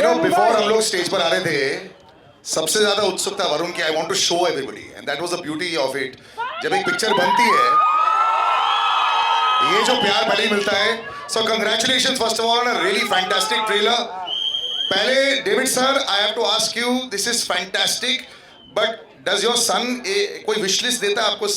know, before हम लोग stage पर आ रहे थे, सबसे ज्यादा उत्सुकता वरुण की, I want to show everybody, and that was the beauty of it. जब एक पिक्चर बनती है, ये जो प्यार पहले ही मिलता है. So congratulations first of all on a really fantastic trailer. पहले David sir, I have to ask you, this is fantastic, but does your son कोई wish list देता है आपको?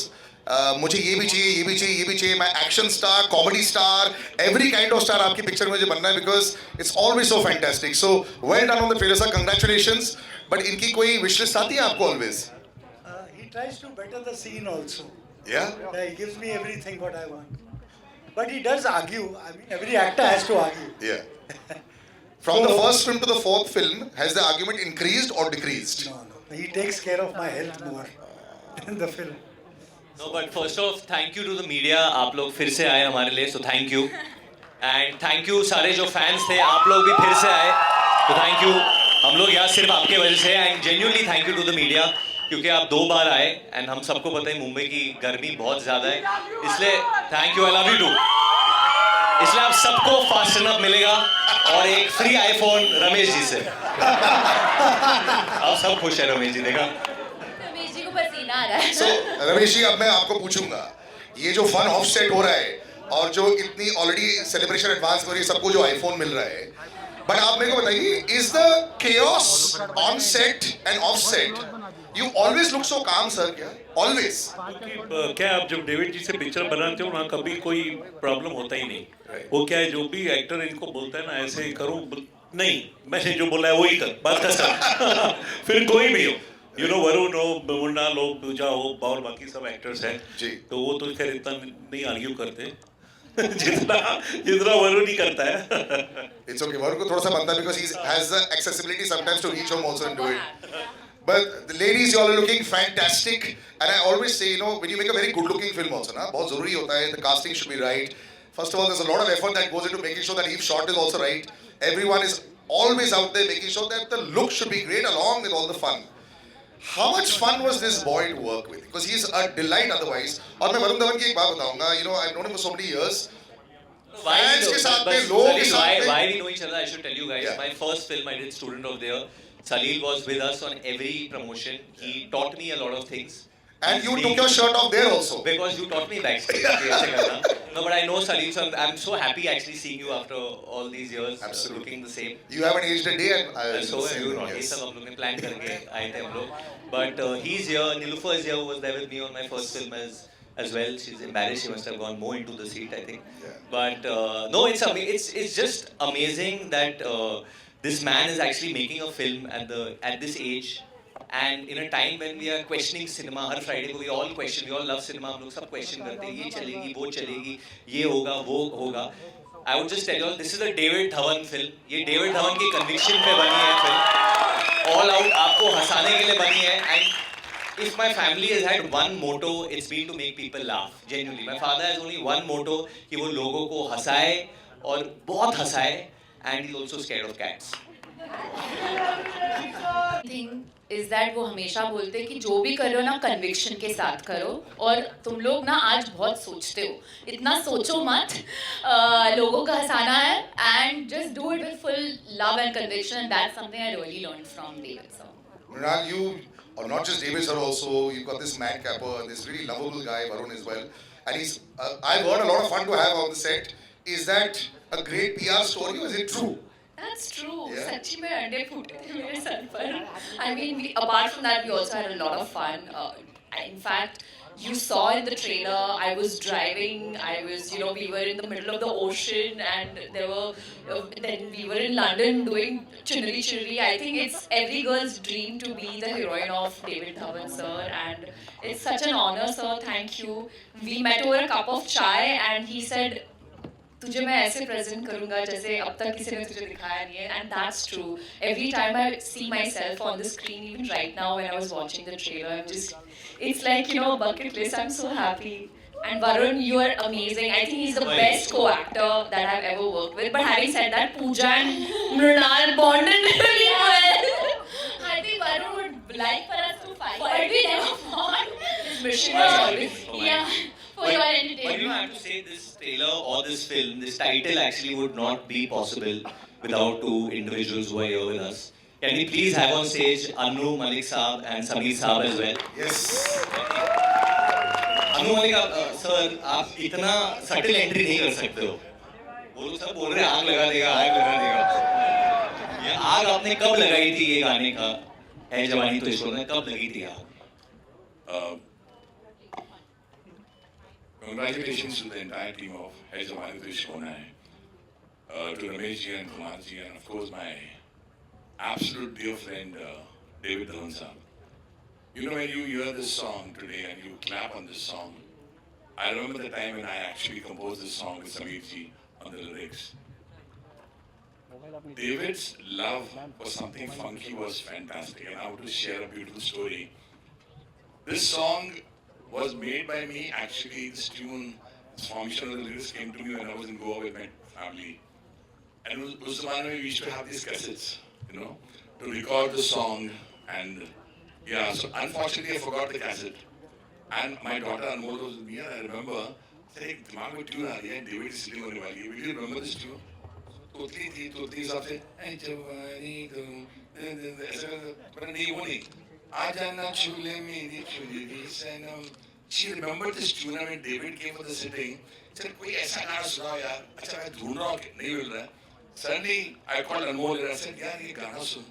मुझे ये भी चाहिए, ये भी चाहिए, ये भी चाहिए. मैं action star, comedy star, every kind of star आपकी पिक्चर में मुझे बनना है, because it's always so fantastic. So well done on the trailer sir, congratulations. But इनकी कोई wish list आती है आपको always? He tries to better the scene also. Yeah. He gives me everything what I want. But he does argue. I mean, every actor has to argue. Yeah. From the first film to the fourth film, has the argument increased or decreased? No. He takes care of my health more in the film. No, but first off, thank you to the media. आप लोग फिर से आए हमारे लिए, so thank you. And thank you सारे जो fans थे, आप लोग भी फिर से आए, so thank you. हम लोग यहाँ सिर्फ आपके वजह से, and genuinely thank you to the media, क्योंकि आप 2 बार आए, and हम सबको पता है मुंबई की गर्मी बहुत ज़्यादा है, इसलिए thank you, I love you too. इसलिए आप सबको फास्ट अप मिलेगा और एक फ्री आईफोन रमेश जी से. आप सब खुश हैं रमेश जी, देखा? रमेश जी को पसीना आ रहा है. So रमेश जी, अब मैं आपको पूछूंगा, ये जो फन ऑफ सेट हो रहा है और जो इतनी ऑलरेडी सेलिब्रेशन एडवांस हो रही है, सबको जो आईफोन मिल रहा है, बट आप मेरे को बताइए, is the chaos on set end of set, you always look so calm sir? क्या always? क्या आप जब डेविड जी से पिक्चर बनाते हो ना, कभी कोई प्रॉब्लम होता ही नहीं. वो क्या है, जो भी एक्टर इनको बोलता है ना ऐसे करो, नहीं मैंने जो बोला है वही कर, बात खत्म. फिर कोई भी हो, यू नो, वरुण हो, मुन्ना लो, पूजा हो और बाकी सब एक्टर्स हैं जी, तो वो तो खैर इतना नहीं आर्ग्यू करते जितना वरुण ही करता है. it's okay, वरुण को थोड़ा सा बनता है because he has the accessibility sometimes to reach home also and do it. But the ladies, you all are looking fantastic, and I always say, you know, when you make a very good looking film also ना, बहुत जरूरी होता है, the casting should be right. First of all, there's a lot of effort that goes into making sure that each shot is also right. Everyone is always out there making sure that the look should be great along with all the fun. How much fun was this boy to work with? Because he's a delight otherwise. और मैं वरुण धवन की एक बात बताऊंगा, you know, I've known him for so many years. Fans के साथ में, लोगों के साथ में. Why we know each other, I should tell you guys. Yeah. My first film, I did Student of the Year. Salil was with us on every promotion. He taught me a lot of things. And you took your shirt off there also. Because you taught me backstage. कैसे करना. No, but I know Salil, so I'm so happy actually seeing you after all these years. Absolutely. Looking the same. You haven't aged a day, and So have you not. ये सब हम लोग ने plan करके आए थे हम लोग. But he's here. Niloufar is here, who was there with me on my first film as well. She's embarrassed. She must have gone more into the seat, I think. Yeah. But no, it's just amazing that this man is actually making a film at this age, and in a time when we are questioning cinema. Her Friday को we all question, we all love cinema. हम लोग सब question करते हैं, ये चलेगी, वो चलेगी, ये होगा, वो होगा. I would just tell you all, this is a David Dhawan film. ये David Dhawan की conviction पे बनी है film. All out आपको हंसाने के लिए बनी है. And if my family has had one motto, it's been to make people laugh. Genuinely, my father has only one motto, कि वो लोगों को हंसाए और बहुत हंसाए. And he's also scared of cats. Thing is that वो हमेशा बोलते कि जो भी करो ना कन्विक्शन के साथ करो. और तुम लोग ना आज बहुत सोचते हो, इतना सोचो मत. लोगों का हंसाना है, and just do it with full love and conviction. That's something I really learn from David sir. Mrinal, you, or not just David sir also, you've got this madcapper, this really lovable guy, Varun as well. And he's, I've heard a lot of fun to have on the set. Is that a great PR story or is it true? That's true. Yeah. सच्ची में अंडे फूटे थे मेरे sir पर. I mean, apart from that, we also had a lot of fun. In fact, you saw in the trailer, I was driving. We were in the middle of the ocean, and then we were in London doing Chunari Chunari. I think it's every girl's dream to be the heroine of David Dhawan sir, and it's such an honor, sir. Thank you. We met over a cup of chai, and he said, तुझे मैं ऐसे present करूंगा जैसे अब तक किसी ने तुझे दिखाया नहीं है. And that's true. Every time I see myself on the screen, even right now when I was watching the trailer, I am just, it's like, you know, bucket list. I am so happy. And Varun, you are amazing. I think he's the best co-actor that I've ever worked with. But having said that, Pooja and Mrinal bonded really well. I think Varun would like for us to fight, but we never fought. His mission was always, yeah, for your entertainment. But you know, I have to say this trailer or this film, this title actually would not be possible without two individuals who are here with us. Can we please have on stage Anu Malik Saab and Sameer Saab as well? Yes. Anu Malik sir, आप इतना subtle entry नहीं कर सकते हो. वो लोग सब बोल रहे हैं आग लगा देगा, आग लगा देगा. ये आग आपने कब लगाई थी ये गाने का? है जवानी तो इश्क में कब लगी थी आग? Congratulations to the entire team of Hai Jawani To Ishq Hona Hai, to Ramesh ji and Kumar ji, and of course my absolute dear friend David Dhawan Saab. You know, when you hear this song today and you clap on this song, I remember the time when I actually composed this song with Sameer ji on the lyrics. David's love for something funky was fantastic, and I want to share a beautiful story. This song was made by me. Actually, this tune, this formation of the lyrics came to me when I was in Goa with my family. And it was the one where we used to have these cassettes, you know, to record the song. And yeah, so unfortunately I forgot the cassette. And my daughter Anmol was with me, and I remember saying, "Dimag mein tune aa rahi hai, David is sitting on the wali. Will you remember this tune?" तोतली थी, तोतली हिसाब से ऐ जवानी तो ऐसा, पर नहीं वो नहीं. आजा ना चूल्हे मेरी चुनरी सनम. She remembered this tune when David came for the sitting. Said कोई ऐसा गाना सुनाओ यार. अच्छा मैं ढूंढ रहा हूँ नहीं मिल रहा. Suddenly I called Anmol and I said यार ये गाना सुन.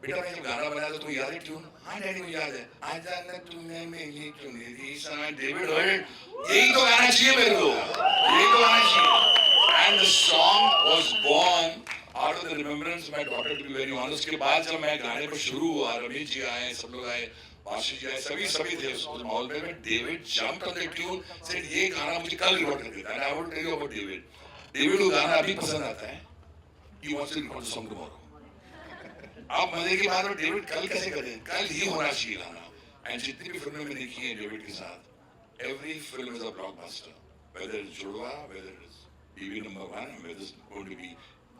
बेटा मैं जब गाना बनाया तो तुम्हें याद है ट्यून? हाँ डैडी मुझे याद है. आजा ना तूने मेरी चुनरी सनम. David heard it. यही तो गाना चाहिए मेरे को. यही तो गाना चाहिए. And the song was born out of the remembrance of my daughter, to be very honest. के बाद जब मैं गाने पर शुरू हुआ, रमेश जी आए, सब लोग आए, बाशु जी आए, सभी थे उस माहौल में. David jumped on the tune, said ये गाना मुझे कल रिकॉर्ड कर देता है. And I will tell you about David. David को गाना अभी पसंद आता है. He wants to record the song tomorrow. आप मजे की बात हो, David कल कैसे करें? कल ही होना चाहिए गाना. And जितनी भी फिल्में मैंने की हैं David के साथ, every film is a blockbuster. Whether it's जुड़वा, whether it's TV number 1, and whether it's going to be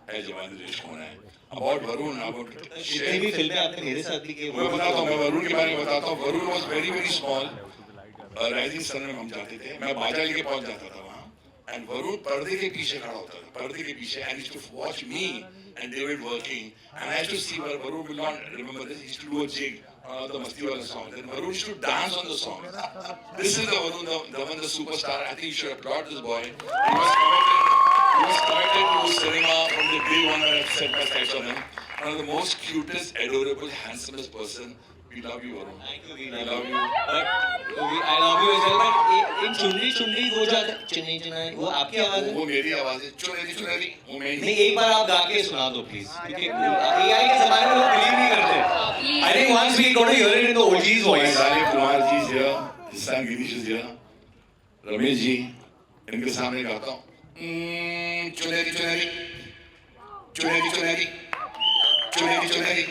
Hai Jawani To Ishq Hona Hai. About Varun, about जितनी भी फिल्में आपने मेरे साथ भी की मैं बताता हूँ, मैं वरुण के बारे में बताता हूँ. Varun was very very small. Rising sun में हम जाते थे, मैं बाजा लेके पहुंच जाता था वहाँ. And वरुण पर्दे के पीछे खड़ा होता था, पर्दे के पीछे. And he used to watch me and David working. And I used to see where Varun will not remember this. He used to do a jig on the Masti Wala song. Then Varun used to dance on the song. This is the Varun, the one, the superstar. I think you should applaud this boy. He was committed to cinema from the day one when I set my sights on him. One of the most cutest, adorable, handsomest person. We love you, Varun. Thank you, We love you. But I love you as well. But in चुनरी चुनरी वो जो चुनरी चुनरी वो आपकी आवाज है? वो मेरी आवाज है. चुनरी चुनरी वो मेरी. नहीं, एक बार आप गा के सुना दो प्लीज, क्योंकि AI के जमाने में लोग बिलीव नहीं करते. I think once we got to hear it in the OG's voice. सारे Kumar ji here, San Girish is here, Ramesh ji, इनके सामने गाता हूँ. चुनरी चुनरी चुनरी चुनरी चुनरी चुनरी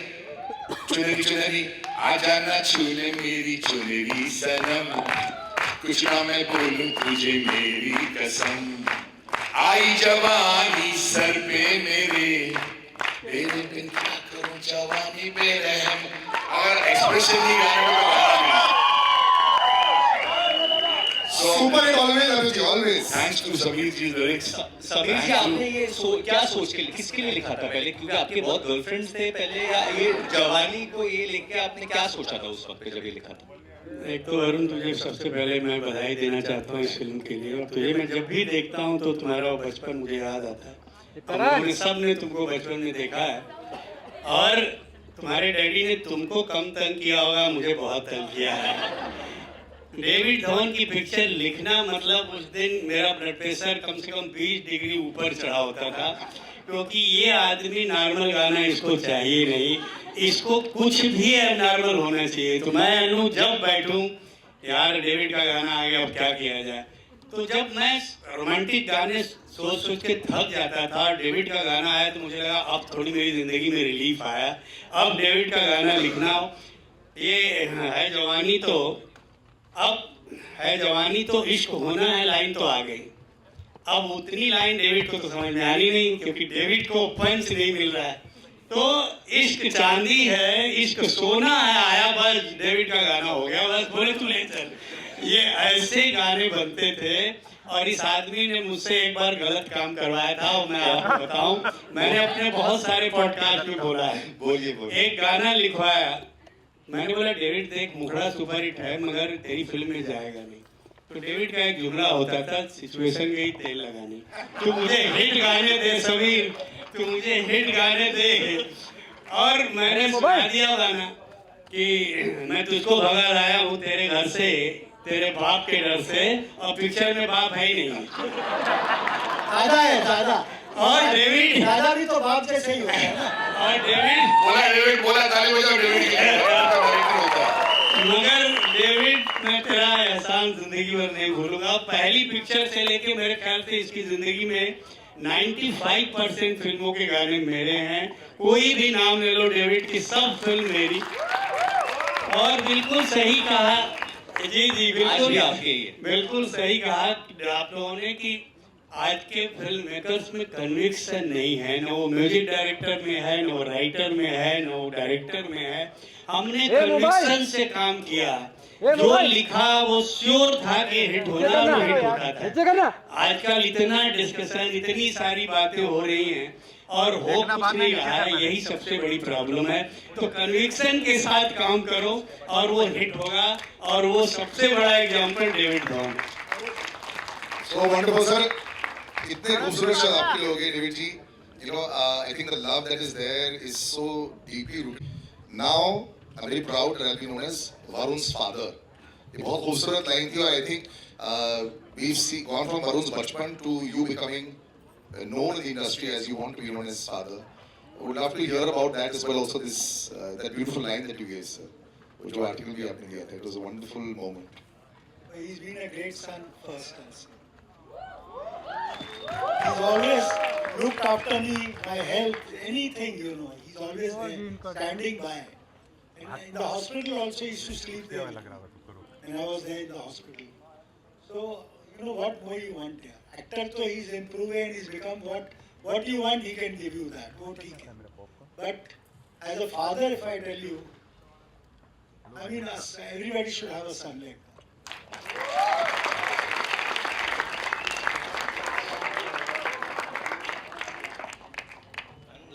चुनरी चुनरी. आजा ना छूले मेरी चुनरी सनम. कुछ ना मैं बोलूं तुझे मेरी कसम. आई जवानी सर पे मेरे बिन क्या करूं जवानी बेरहम. अगर एक्सप्रेशन नहीं गाने में तो गाना नहीं. Super hit always, Anuj ji, always. Thanks to Sameer ji's lyrics. Sameer जी, आपने ये क्या सोच के किसके लिए लिखा था पहले? क्योंकि आपके बहुत गर्लफ्रेंड्स थे पहले, या ये जवानी को ये लेके आपने क्या सोचा था उस वक्त पे जब ये लिखा था? एक तो अरुण, तुझे सबसे पहले मैं बधाई देना चाहता हूँ इस फिल्म के लिए. और तुझे मैं जब भी देखता हूँ तो तुम्हारा बचपन मुझे याद आता है. हम लोगों ने सब ने तुमको बचपन में देखा है. और तुम्हारे डैडी ने तुमको कम तंग किया होगा, मुझे बहुत तंग किया है. डेविड धवन की पिक्चर लिखना मतलब उस दिन मेरा ब्लड प्रेशर कम से कम 20 डिग्री ऊपर चढ़ा होता था. क्योंकि ये आदमी नॉर्मल गाना इसको चाहिए नहीं, इसको कुछ भी नॉर्मल होना चाहिए. तो मैं अनु जब बैठूं यार डेविड का गाना आ गया, अब क्या किया जाए. तो जब मैं रोमांटिक गाने सोच सोच के थक जाता था, डेविड का गाना आया तो मुझे लगा अब थोड़ी मेरी ज़िंदगी में रिलीफ आया. अब डेविड का गाना लिखना, ये है जवानी तो, अब है जवानी तो इश्क होना है लाइन तो आ गई. अब उतनी लाइन डेविड को तो समझ में आनी नहीं, क्योंकि डेविड को पंच नहीं मिल रहा है. तो इश्क चांदी है, इश्क सोना है, आया बस डेविड का गाना हो गया, बस बोले तू ले चल. ये ऐसे गाने बनते थे. और इस आदमी ने मुझसे एक बार गलत काम करवाया था, और मैं आपको बताऊं, मैंने अपने बहुत सारे पॉडकास्ट में बोला है। बोलिए एक गाना लिखवाया, मैंने बोला डेविड देख, मुखड़ा सुपर हिट है मगर तेरी फिल्म में जाएगा नहीं। तो डेविड का एक जुमला होता था, सिचुएशन गई तेल लगाने, तू मुझे हिट गाने दे समीर, तू मुझे हिट गाने दे। और मैंने सुना दिया गाना कि मैं तुझको भगा लाया हूँ तेरे घर से, तेरे बाप के डर से, और पिक्चर में बाप है ही नहीं। दादा है दादा। और डेविड, दादा भी तो बाप जैसे ही होता है ना। और डेविड बोला ताली बजाओ डेविड होता है। मगर डेविड, मैं तेरा एहसान जिंदगी भर नहीं भूलूंगा। पहली पिक्चर से लेके मेरे ख्याल से इसकी जिंदगी में 95% फिल्मों के गाने मेरे हैं। कोई भी नाम ले लो डेविड की, सब फिल्म मेरी। और बिल्कुल सही कहा जी, बिल्कुल सही कहा आप लोगों ने कि आज के फिल्म मेकर्स में कन्विक्शन नहीं है, न वो म्यूजिक डायरेक्टर में है, न वो राइटर में है, न वो डायरेक्टर में है। हमने कन्विक्शन से काम किया, जो लिखा वो श्योर था कि हिट होना, वो हिट होता था। आजकल इतना डिस्कशन, इतनी सारी बातें हो रही हैं और हो कुछ नहीं रहा है, यही सबसे बड़ी प्रॉब्लम है। तो कन्विक्शन के साथ काम करो और वो हिट होगा, और वो सबसे बड़ा example David Dhawan. So wonderful, sir. इतने खूबसूरत शब्द आपके लोग हैं, David ji. You know, I think the love that is there is so deeply rooted. Now, I'm very proud that I'll be known as Varun's father. ये बहुत खूबसूरत लाइन थी, और I think we've gone from Varun's बचपन to you becoming known in the industry as you want to be known as father. I would love to hear about that as well. Also, this that beautiful line that you gave, sir. जो article भी आपने दिया था, it was a wonderful moment. He's been a great son first. He's always looked after me, my health, anything, you know. He's always there, standing by. And in the hospital also, he used to sleep there. And I was there in the hospital. So, you know, what more you want here? Actor, so he's improving, he's become what you want, he can give you that. What he can. But as a father, if I tell you, I mean, everybody should have a son like that.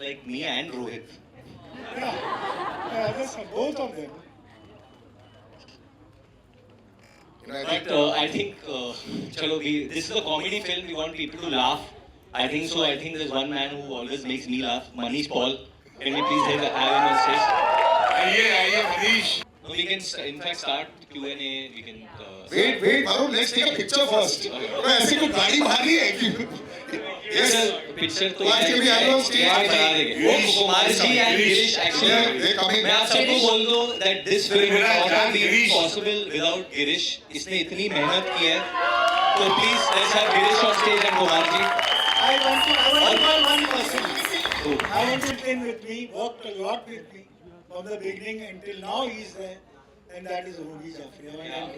Like me and Rohit. Yeah, that's both of them. You know, I think, chalo, this is a comedy film. We want people to laugh. I think so. I think there's one man who always makes me laugh, Manish Paul. Can we please have him on stage? आइए Manish. No, we can in fact start Q&A. We can. Wait, Varun, let's take a picture first. तो ऐसी कोई गाड़ी बाहर नहीं है कि yes. Picture तो आज के भी आ रहा हूँ स्टेज पे। वो Kumar ji and Girish actually मैं आप सबको बोल दूं that this film would not have been possible without Girish. इसने इतनी मेहनत की है, तो please let's have Girish on stage and Kumar ji. I want to call one person. I want to been with me, worked a lot with me from the beginning until now. He's there, and that is Ruby Jaffrey.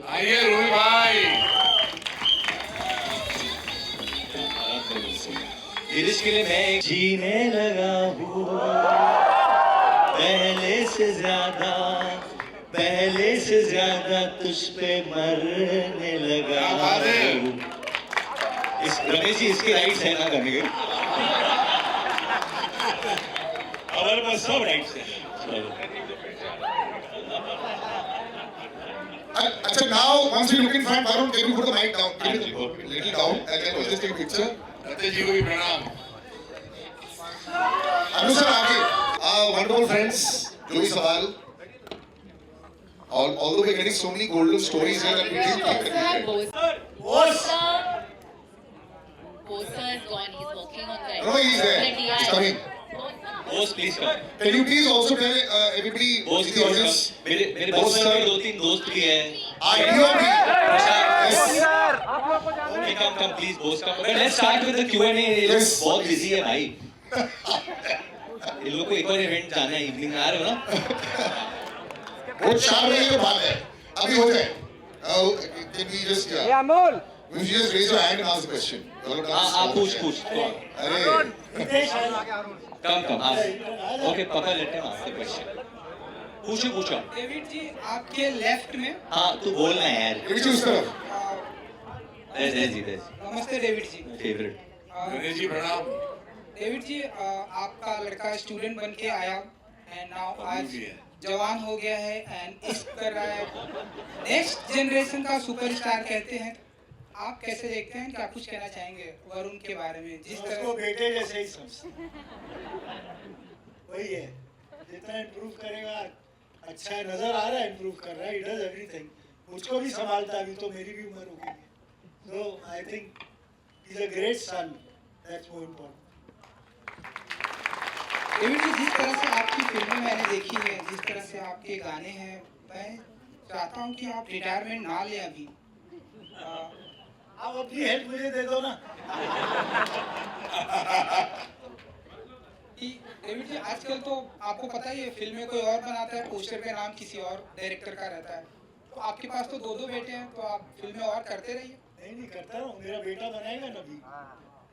आइए रूही भाई. गिरीश के लिए मैं एक जीने लगा हूँ पहले से ज्यादा तुझ पे मरने लगा हूँ. इस रमेश जी इसकी राइट्स है ना करने के? हमारे पास सब राइट्स हैं. अच्छा, now once we look in front, Varun, can you put the mic down? Can you little down, and then we'll just take a picture. रते जी को भी प्रणाम. अनु सर आगे. Wonderful friends, Joey Sawal. Although we're getting so many golden stories here that we didn't. Bosa is gone. He's working on that. No, he's there. He's coming. Bose please come. Can you please also tell everybody Bose in की the audience? मेरे Bose sir के 2-3 दोस्त भी हैं. IDOP. Yes. Come please Bose come. But let's start with the Q&A. Yes. बहुत busy है भाई. इन लोगों को एक और इवेंट जाना है, इवनिंग में आ रहे हो ना? वो 4 बजे के बाद है. अभी हो जाए. Can we just will you just raise your hand and ask the question? हाँ पूछ. अरे कम ask. Okay पापा let him ask the question. पूछो. डेविड जी आपके लेफ्ट में हाँ तू बोलना है यार. ये उस तरफ. नमस्ते डेविड जी। फेवरेट गणेश जी प्रणाम। डेविड जी आपका लड़का स्टूडेंट बन के आया एंड नाउ आज भी है। जवान हो गया है एंड इश्क कर रहा है, नेक्स्ट जनरेशन का सुपरस्टार कहते हैं। आप कैसे देखते हैं, क्या कुछ कहना चाहेंगे वरुण के बारे में? जिस उसको तरह बेटे जैसे ही समझ, वही है, जितना इम्प्रूव करेगा अच्छा है, नजर आ रहा है इम्प्रूव कर रहा है, ही डज एवरीथिंग। मुझको भी संभालता है, अभी तो मेरी भी उम्र हो गई है, so I think he is a great son, that's more important. David ji, जिस तरह से आपकी फिल्में मैंने देखी है, जिस तरह से आपके गाने हैं, मैं चाहता हूँ कि आप रिटायरमेंट ना लें अभी। आप अपनी हेल्प मुझे दे दो ना। डेविड जी, आजकल तो आपको पता ही है, फिल्में कोई और बनाता है, पोस्टर पे नाम किसी और डायरेक्टर का रहता है। तो आपके पास तो 2-2 बेटे हैं, तो आप फिल्में और करते रहिए। नहीं करता हूँ, मेरा बेटा बनाएगा ना अभी,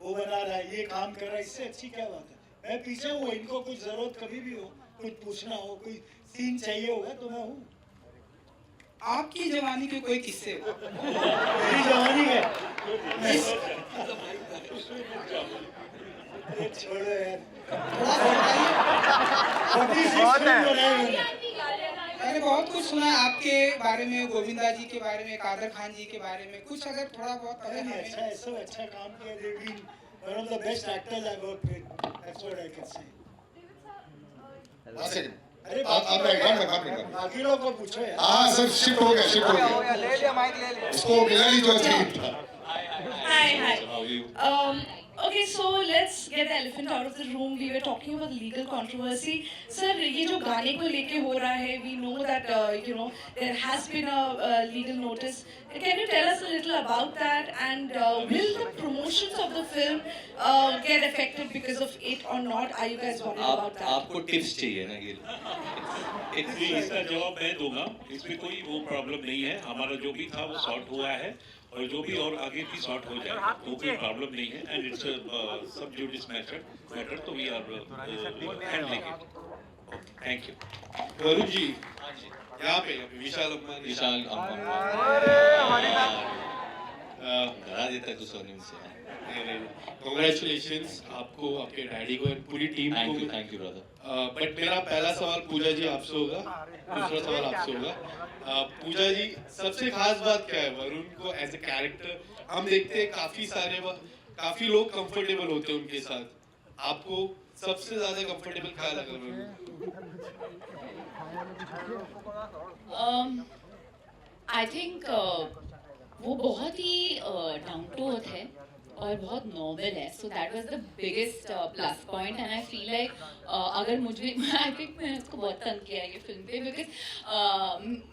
वो बना रहा है, ये काम कर रहा है, इससे अच्छी क्या बात है। मैं पीछे हूँ, इनको कुछ जरूरत कभी भी हो, कुछ पूछना हो, कोई सीन चाहिए होगा तो मैं हूँ। आपकी जवानी के कोई किस्से? मेरी जवानी है, छोड़ो यार, थोड़ा सा बताइए। 46 फिल्म बनाए मैंने। मैंने बहुत कुछ सुना है आपके बारे में, गोविंदा जी के बारे में, कादर खान जी के बारे में, कुछ अगर थोड़ा बहुत अरे नहीं, अच्छा है, सब अच्छा काम किया। They've been one of the best actors I worked with. That's what I can say. One second. अरे I'm right, one minute. बाकी लोगों को पूछो यार। हाँ सर, शिफ्ट हो गया। ले लिया माइक, ले लिया। इसको मिला नहीं जो चाहिए था। Hi. Okay, so let's get the elephant out of the room. We were talking about the legal controversy. Sir, ये जो गाने को लेके हो रहा है, we know that there has been a legal notice. Can you tell us a little about that? And will the promotions of the film get affected because of it or not? Are you guys worried about that? आपको tips चाहिए ना ये इसका जवाब मैं दूंगा, इसमें कोई वो प्रॉब्लम नहीं है। हमारा जो भी था वो सॉर्ट हुआ है और जो भी और आगे भी सॉर्ट हो जाए वो कोई प्रॉब्लम नहीं है। And it's sub judice matter, तो we are handling it. Thank you. Varun ji, यहाँ पे विशाल डरा देता है तो सोनी से। कॉन्ग्रेचुलेशंस आपको, आपके डैडी को, पूरी टीम को। Thank you brother. बट मेरा पहला सवाल पूजा जी आपसे होगा, दूसरा सवाल आपसे होगा। पूजा जी, सबसे खास बात क्या है वरुण को एज ए कैरेक्टर? हम देखते हैं काफी लोग कंफर्टेबल होते हैं उनके साथ, आपको सबसे ज्यादा कंफर्टेबल क्या लगा वरुण? आई थिंक वो बहुत ही डाउन टू अर्थ है और बहुत नॉर्मल है, so that was the biggest plus point. And I feel like अगर मुझे आई थिंक मैंने उसको बहुत तंग किया है ये फिल्म पे, बिकॉज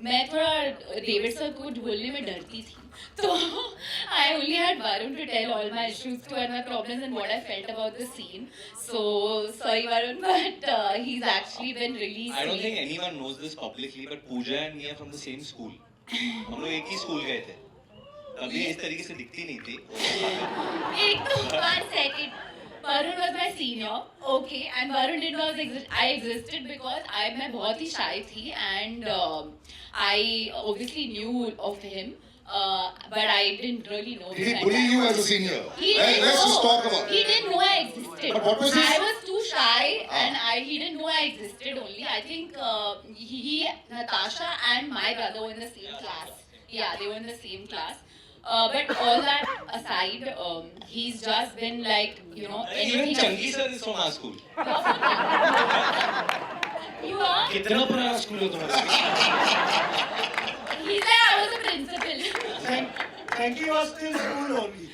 मैं थोड़ा डेविड सर को बोलने में डरती थी, तो I only had Varun to tell all my issues to and my problems and what I felt about the scene. So sorry Varun, but he is actually been really I don't think anyone knows this publicly, but Pooja and me are from the same school. हम लोग एक ही school गए थे, तभी इस तरीके से दिखती नहीं थी। एक तो 1 second. Varun was my senior, okay, and Varun did not exist. I existed because मैं बहुत ही shy थी, and I obviously knew of him, but I didn't really know Did him. he bully you as a senior? He didn't Let's just know. talk about He it. didn't know I existed. But what was his- I was too shy, and he didn't know I existed. Only I think he, Natasha, and my brother were in the same class. Yeah, they were in the same class. But all that aside, he's just been like, Even anything. Changi sir is from our school. You are? कितना पुराना school है तुम्हारा? He said I was a principal. Frankie was still school only.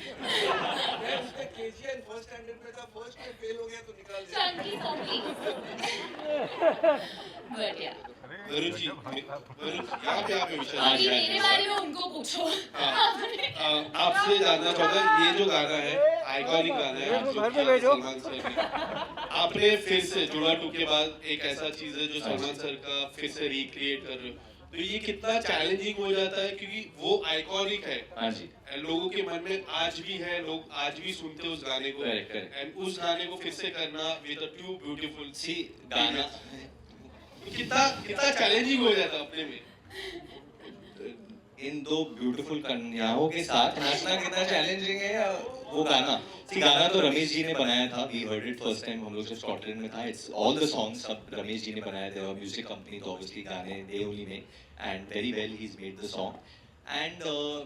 Chunky only. But yeah. Varun ji, यहाँ पे विशाल अभी जी, मेरे बारे में उनको पूछो. आपसे जानना चाहूँगा, ये जो गाना है आइकॉनिक गाना है, जो सलमान सर ने, आपने फिर से जुड़ा टू के बाद एक ऐसा चीज है जो सलमान सर का फिर से रिक्रिएट कर रहे हो, तो ये कितना चैलेंजिंग हो जाता है? क्योंकि वो आइकॉनिक है, हाँ जी, लोगों के मन में आज भी है, लोग आज भी सुनते हैं उस गाने को, Correct. एंड उस गाने को फिर से करना विद अ टू ब्यूटीफुल सी गाना कितना चैलेंजिंग हो जाता है अपने में? इन दो ब्यूटीफुल कन्याओं के साथ नाचना कितना चैलेंजिंग है, या वो गाना, गाना तो रमेश जी ने बनाया था, we heard it first time हम लोग जब स्कॉटलैंड में था, इट्स ऑल द सॉन्ग्स सब रमेश जी ने बनाए थे, और म्यूजिक कंपनी तो ऑब्वियसली गाने they only make, and very well he is made the song. And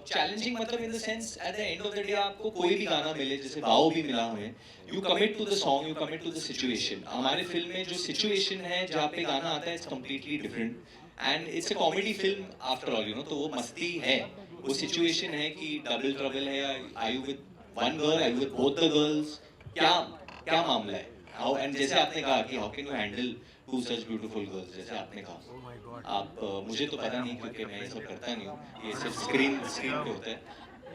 challenging मतलब in the sense at the end of the day आपको कोई भी गाना मिले, जैसे वाओ भी मिला हमें, you commit to the song, you commit to the situation. हमारे फिल्म में जो सिचुएशन है जहाँ पे गाना आता है, it's completely different, and it's a comedy film after all, you know. तो वो मस्ती है, वो सिचुएशन है कि डबल ट्रबल है, I you with one girl, I you with both the girls, क्या क्या मामला है. हाउ, एंड जैसे आपने कहा कि how can you handle two such beautiful girls, जैसे आपने कहा, आप मुझे तो पता नहीं क्योंकि मैं ये सब करता नहीं हूँ, ये सिर्फ स्क्रीन पे होता है,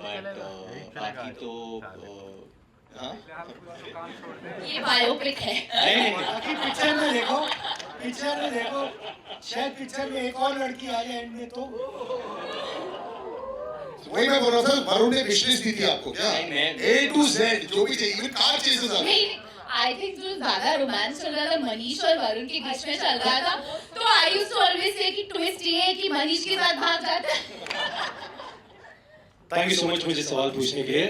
बट बाकी तो हाँ, ये बायोपिक है. बाकी पिक्चर में देखो, शायद पिक्चर में एक और लड़की आ जाए एंड में तो. वही मैं बोल रहा था, वरुण ने विशलिस्ट दी थी आपको क्या? A to Z जो भी चाहिए, इवन कार चेसेस आ गए. आई थिंक जो ज्यादा रोमांस चल रहा था मनीष और वरुण के बीच में चल रहा था, तो I used to always say कि ट्विस्ट ये है कि मनीष के साथ भाग जाता है. थैंक यू सो मच मुझे सवाल पूछने के लिए.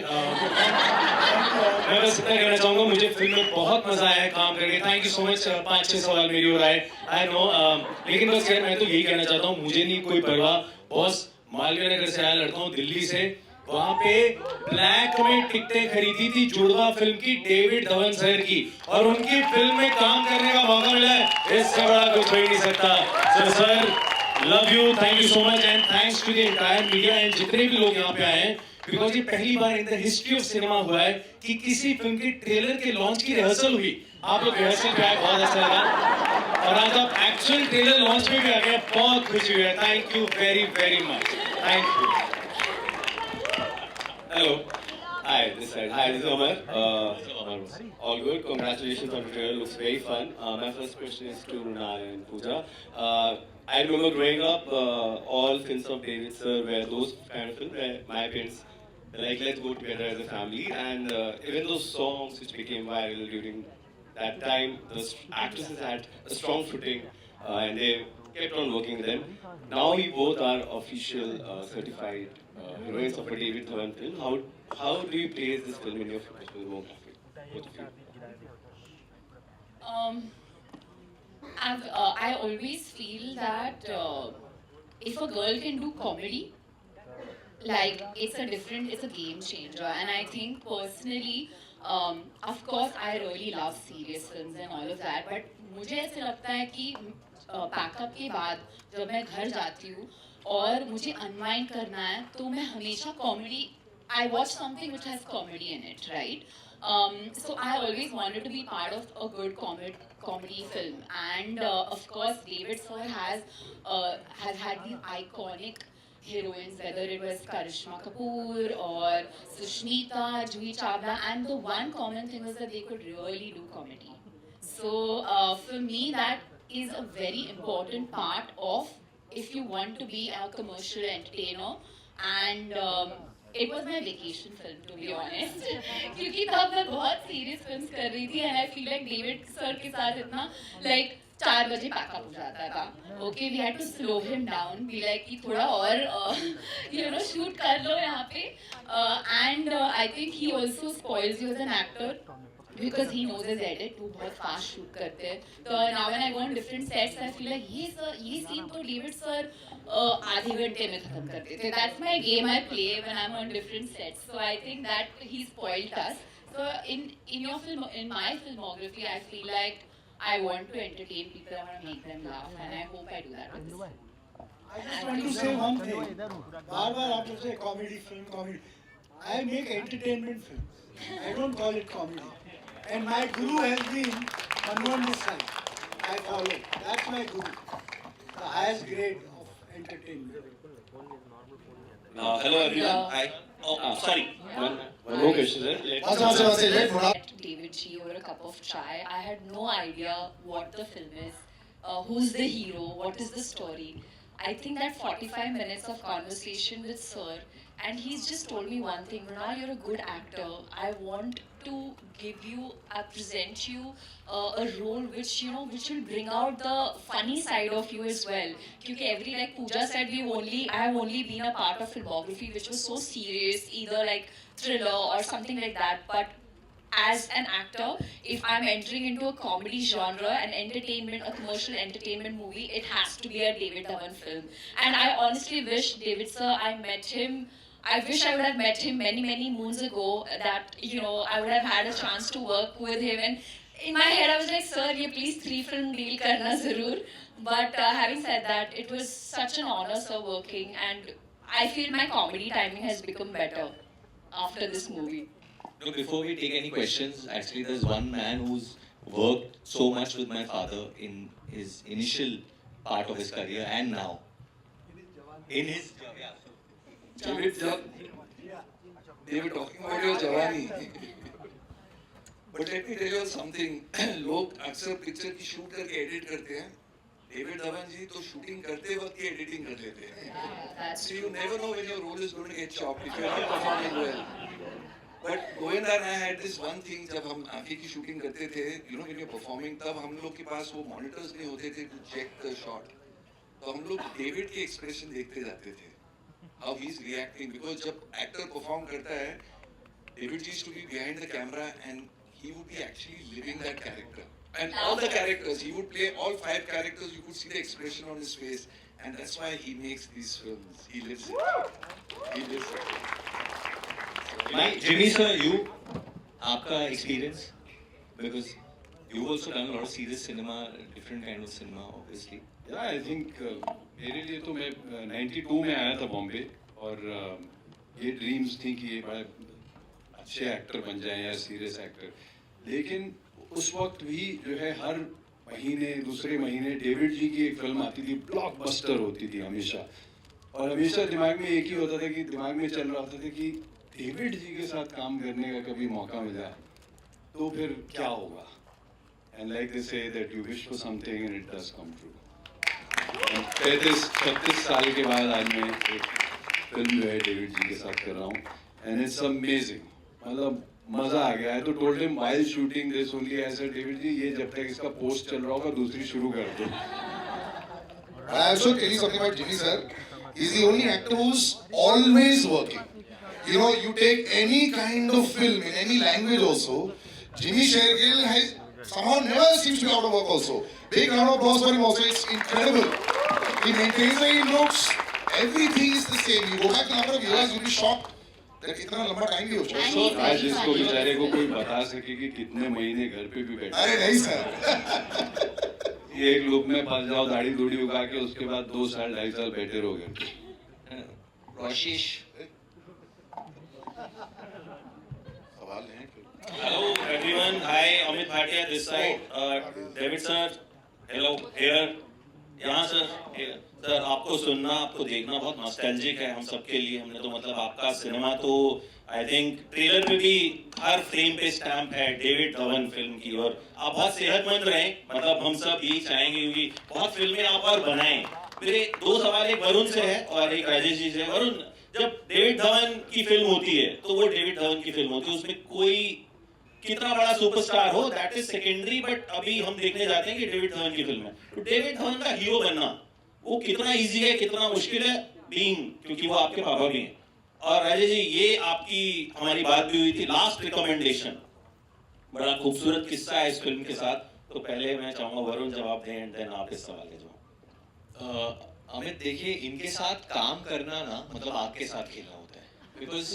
मैं बस इतना कहना चाहूँगा, मुझे फिल्म में बहुत मजा आया है काम करके. Thank you so much. 5-6 सवाल मेरी ओर आए, आई नो, लेकिन बस यार मैं तो यही कहना चाहता हूँ, मुझे नहीं कोई परवाह. बॉस मालवीय नगर से आया लड़का हूँ, दिल्ली से. वहाँ पे ब्लैक में टिकटें खरीदी थी जुड़वा फिल्म की, डेविड धवन सर की, और उनकी फिल्म में काम करने का मौका मिला है, इससे बड़ा कुछ हो ही नहीं सकता. So sir, love you, thank you so much, and thanks to the entire media एंड जितने भी लोग यहाँ पे आए हैं, बिकॉज ये पहली बार in the history of cinema हुआ है कि किसी फिल्म के ट्रेलर के लॉन्च की रिहर्सल हुई. आप लोग रिहर्सल पे आए, बहुत अच्छा लगा, और आज आप एक्चुअल ट्रेलर लॉन्च में भी आ गए, बहुत खुशी हुई है. Thank you very very much. Thank you. Hello. Hi, this is Omar. All good. Congratulations on the trailer. Looks very fun. My first question is to Runal and Pooja. I remember growing up, all films of David sir were those kind of films where my parents were like, let's go together as a family. And even those songs which became viral during that time, the actresses had a strong footing, and they kept on working with them. Now we both are official certified heroines of a David Dhawan film. How do you place this film in your professional filmography? Both of you. I always feel that if a girl can do comedy, like it's a game changer. And I think personally, of course, I really love serious films and all of that. But मुझे ऐसे लगता है कि pack up के बाद जब मैं घर जाती हूँ और मुझे अनवाइंड करना है, तो मैं हमेशा comedy, I watch something which has comedy in it, right? So I always wanted to be part of a good comedy film, and of course David sir has had these iconic heroines, whether it was Karishma Kapoor or Sushmita, Juhi Chawla, and the one common thing was that they could really do comedy. So for me, that is a very important part of if you want to be a commercial entertainer, and it was my vacation film, to be honest. क्योंकि तब मैं बहुत serious films कर रही थी, and I feel like David sir के साथ इतना like 4 बजे पैकअप हो जाता था. Okay, we had to slow him down, be like कि थोड़ा और shoot कर लो यहाँ पे. And I think he also spoils you as an actor, because he knows his edit, वो बहुत fast shoot करते हैं. So now when I go on different sets, I feel like ये scene तो David sir आधे घंटे में खत्म करते थे. That's my game I play when I'm on different sets. So I think that he spoiled us. So in your film, in my filmography, I feel like I want to entertain people, I want to make them laugh, and I hope I do that with this film. I just want to say one thing. बार-बार आप लोग से comedy film. I make entertainment films. I don't call it comedy. And my guru has been Manmohan Desai. I follow. That's my guru. The highest grade of entertainment. Hello everyone. Hi. Sorry. One more question, sir. Met David G over a cup of chai. I had no idea what the film is, who's the hero, what is the story. I think that 45 minutes of conversation with Sir, and he's just told me one thing: Mrinal, you're a good actor. I want to give you, present you a role which which will bring out the funny side of you as well. Because every, like Pooja said, I have only been a part of filmography which was so serious, either like thriller or something like that. But as an actor, if I'm entering into a comedy genre, an entertainment, a commercial entertainment movie, it has to be a David Dhawan film. And I honestly wish David sir, I wish I would have met him many moons ago, that I would have had a chance to work with him. And in my head I was like, sir, ye please 3 film deal karna zarur. But having said that, it was such an honor, sir, working, and I feel my comedy timing has become better after this movie. No, before we take any questions, actually there's one man who's worked so much with my father in his initial part of his career and now. In his David, they were talking about your Jawani. But let me tell you something. लोग अक्सर picture की shoot करके edit करते हैं. David Dhawan जी तो shooting करते वक्त ही editing कर लेते हैं. So you never know when your role is going to get chopped if you are not performing well. But Govinda and I had this one thing, जब हम आंखें की शूटिंग करते थे, when you're performing, तब हम लोग के पास वो मॉनिटर्स नहीं होते थे to check the shot. तो हम लोग डेविड के एक्सप्रेशन देखते जाते थे, how he's reacting, because जब एक्टर परफॉर्म करता है, David ji used to be behind the camera and he would be actually living that character. And all the characters, he would play all 5 characters, you could see the expression on his face, and that's why he makes these films. He lives it. He lives it. Jimmy sir, आपका experience, because you've also done a lot of serious cinema, different kind of cinema, obviously. Yeah, I think मेरे लिए तो मैं 92 में आया था बॉम्बे, और ये ड्रीम्स थी कि ये बड़ा अच्छे एक्टर बन जाएं या सीरियस एक्टर. लेकिन उस वक्त भी जो है हर महीने दूसरे महीने डेविड जी की एक फिल्म आती थी, ब्लॉकबस्टर होती थी हमेशा, और हमेशा दिमाग में एक ही होता था कि दिमाग में चल रहा होता था कि डेविड जी के साथ काम करने का कभी मौका मिला तो फिर क्या होगा. And like they say that you wish for something and it does come true. 35 साल के बाद आज मैं एक फिल्म जो है डेविड जी के साथ कर रहा हूँ, एंड इट्स अमेजिंग. मतलब मजा आ गया है. तो told him while shooting this only, I said David ji ये जब तक इसका पोस्ट चल रहा होगा दूसरी शुरू कर दो. I also tell you something about Jimmy sir. He's the only actor who's always working. You take any kind of film in any language also, Jimmy Shergill has somehow never seems to be out of work also. Big round of applause for him also. It's incredible. He maintains the looks. Everything is the same. You go back to number of years, you'll be shocked that इतना लंबा time भी हो चुका है. आज इसको बेचारे को कोई बता सके कि कितने महीने घर पे भी बैठे. अरे नहीं सर. ये एक लुक में फंस जाओ, दाढ़ी दूढ़ी उगा के उसके बाद 2 साल 2.5 साल बैठे रहोगे. Rashish. सवाल है. Hello everyone. Hi, Amit Bhatia this side. David sir, hello here. यहाँ सर आपको सुनना, आपको देखना बहुत नॉस्टैल्जिक है हम सबके लिए. हमने तो मतलब आपका सिनेमा तो आई थिंक ट्रेलर में भी हर फ्रेम पे स्टैम्प है डेविड धवन फिल्म की, और आप बहुत सेहतमंद रहें. मतलब हम सब यही चाहेंगे क्योंकि बहुत फिल्में आप और बनाएं. मेरे 2 सवाल, एक वरुण से है और एक राजेश जी से. वरुण, जब डेविड धवन की फिल्म होती है तो वो डेविड धवन की फिल्म होती है, उसमें कोई कितना बड़ा सुपरस्टार हो दैट इज सेकेंडरी, बट अभी हम देखने जाते हैं कि डेविड धवन की फिल्म है. तो डेविड धवन का हीरो बनना वो कितना इजी है, कितना मुश्किल है, बीइंग क्योंकि वो आपके पापा भी हैं. और राजेश जी, ये आपकी हमारी बात भी हुई थी, लास्ट रिकमेंडेशन बड़ा खूबसूरत किस्सा है इस फिल्म के साथ. तो पहले मैं चाहूंगा वरुण जवाब दें एंड देन आप इस सवाल के जवाब. अमित, देखिए इनके साथ काम करना ना मतलब आपके साथ खेलना होता है. Because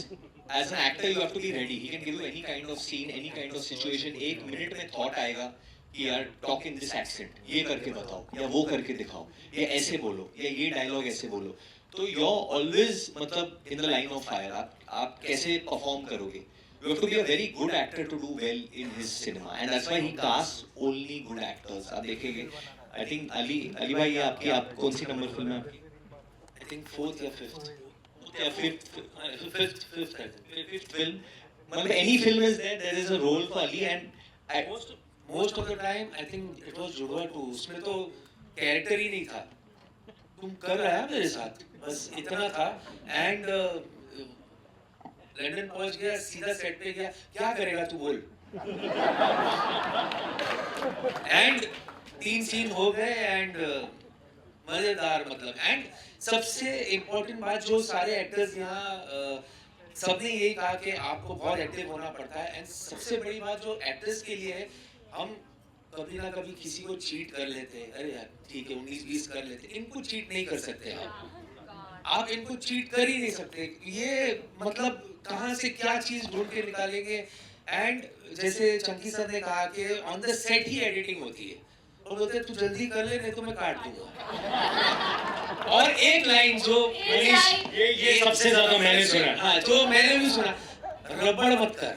as an actor you have to be ready. He can give you any kind of scene, any kind of situation. 1 minute में थॉट आएगा कि यार टॉक इन दिस एक्सेंट, ये करके बताओ या वो करके दिखाओ, या ऐसे बोलो या ये डायलॉग ऐसे बोलो. तो यू आर ऑलवेज मतलब in the line of fire. आप कैसे परफॉर्म करोगे. You have to be a very good actor to do well in his cinema, and that's why he casts only good actors. आप देखेंगे, I think Ali भाई, ये आपकी आप कौन सी नंबर फिल्म है आपकी? I think 4th या 5th. या 5th film. मतलब any film is there is a role for Ali, and most of the time I think it was जुड़वा 2. उसमें तो कैरेक्टर ही नहीं था, तुम कर रहा है मेरे साथ, बस इतना था. एंड लंदन पहुंच गया, सीधा सेट पे गया, क्या करेगा तू बोल। एंड 3 सीन हो गए एंड मजेदार, मतलब। एंड सबसे इम्पोर्टेंट बात, जो सारे एक्टर्स यहाँ सबने यही कहा कि आपको बहुत एक्टिव होना पड़ता है। एंड सबसे बड़ी बात जो एक्टर्स के लिए है, हम कभी ना कभी किसी को चीट कर लेते हैं, अरे यार ठीक है 19-20 कर लेते हैं, इनको चीट नहीं कर सकते आप इनको चीट कर ही नहीं सकते। ये मतलब कहाँ से क्या चीज ढूंढ के निकालेंगे। एंड जैसे चंकी सर ने कहा कि on the set he editing होती है, और बोलते तू जल्दी कर ले नहीं तो मैं काट दूंगा। और एक लाइन जो ये सबसे ज्यादा मैंने सुना। हाँ, जो मैंने भी सुना, रबड़ मत कर,